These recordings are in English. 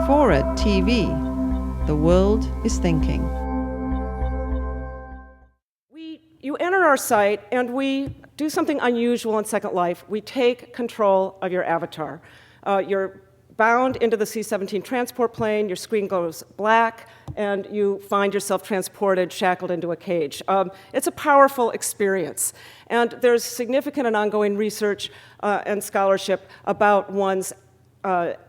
FORA.tv. The world is thinking. You enter our site, and we do something unusual in Second Life. We take control of your avatar. You're bound into the C-17 transport plane, your screen goes black, and you find yourself transported, shackled into a cage. It's a powerful experience, and there's significant and ongoing research and scholarship about one's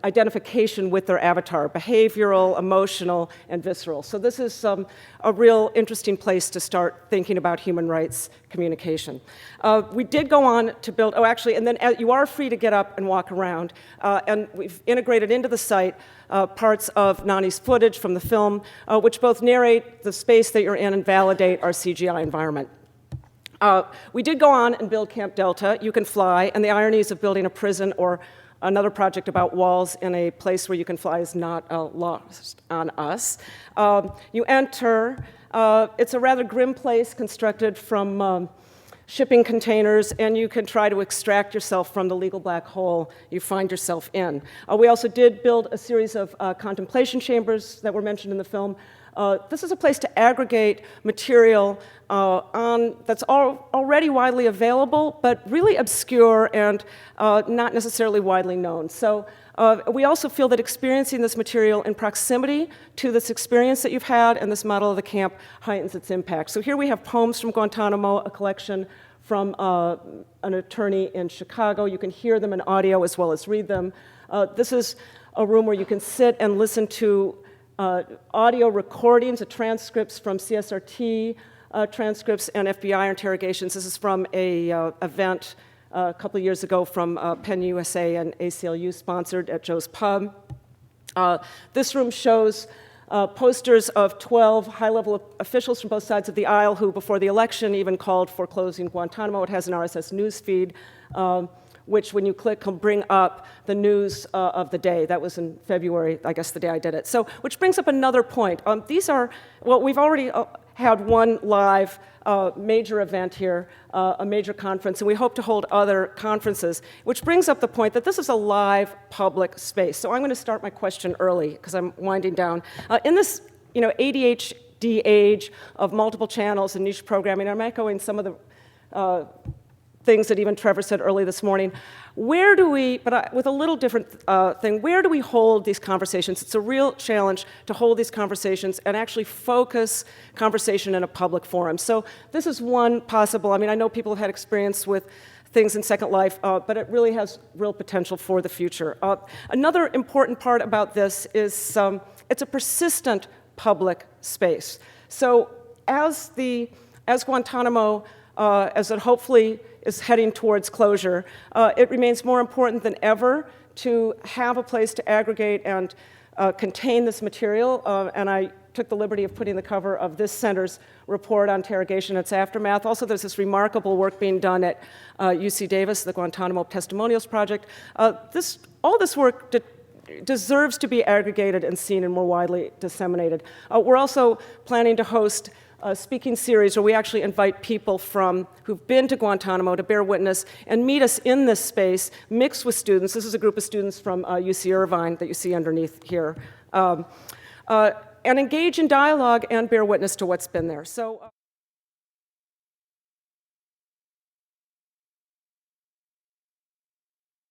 identification with their avatar, behavioral, emotional, and visceral. So this is a real interesting place to start thinking about human rights communication. We did go on to build, and then you are free to get up and walk around, and we've integrated into the site parts of Nani's footage from the film, which both narrate the space that you're in and validate our CGI environment. We did go on and build Camp Delta. You can fly, and the ironies of building a prison or another project about walls in a place where you can fly is not lost on us. You enter. It's a rather grim place constructed from shipping containers, and you can try to extract yourself from the legal black hole you find yourself in. We also did build a series of contemplation chambers that were mentioned in the film. This is a place to aggregate material that's already widely available, but really obscure and not necessarily widely known. So we also feel that experiencing this material in proximity to this experience that you've had and this model of the camp heightens its impact. So here we have poems from Guantanamo, a collection from an attorney in Chicago. You can hear them in audio as well as read them. This is a room where you can sit and listen to audio recordings of transcripts from CSRT, transcripts and FBI interrogations. This is from a event a couple of years ago from Penn USA and ACLU sponsored at Joe's Pub. This room shows posters of 12 high-level officials from both sides of the aisle who, before the election, even called for closing Guantanamo. It has an RSS news feed, which when you click will bring up the news of the day. That was in February, I guess the day I did it. So, which brings up another point. We've already had one live major event here, a major conference, and we hope to hold other conferences, which brings up the point that this is a live public space. So I'm going to start my question early, because I'm winding down. In this ADHD age of multiple channels and niche programming, I'm echoing some of the things that even Trevor said early this morning. Where do we, with a little different thing, where do we hold these conversations? It's a real challenge to hold these conversations and actually focus conversation in a public forum. So this is one possible, I know people have had experience with things in Second Life, but it really has real potential for the future. Another important part about this is it's a persistent public space. So as Guantanamo, as it hopefully is heading towards closure, it remains more important than ever to have a place to aggregate and contain this material. And I took the liberty of putting the cover of this center's report on interrogation and its aftermath. Also, there's this remarkable work being done at UC Davis, the Guantanamo Testimonials Project. All this work deserves to be aggregated and seen and more widely disseminated. We're also planning to host a speaking series where we actually invite people who've been to Guantanamo to bear witness and meet us in this space, mixed with students. This is a group of students from UC Irvine that you see underneath here, and engage in dialogue and bear witness to what's been there. So.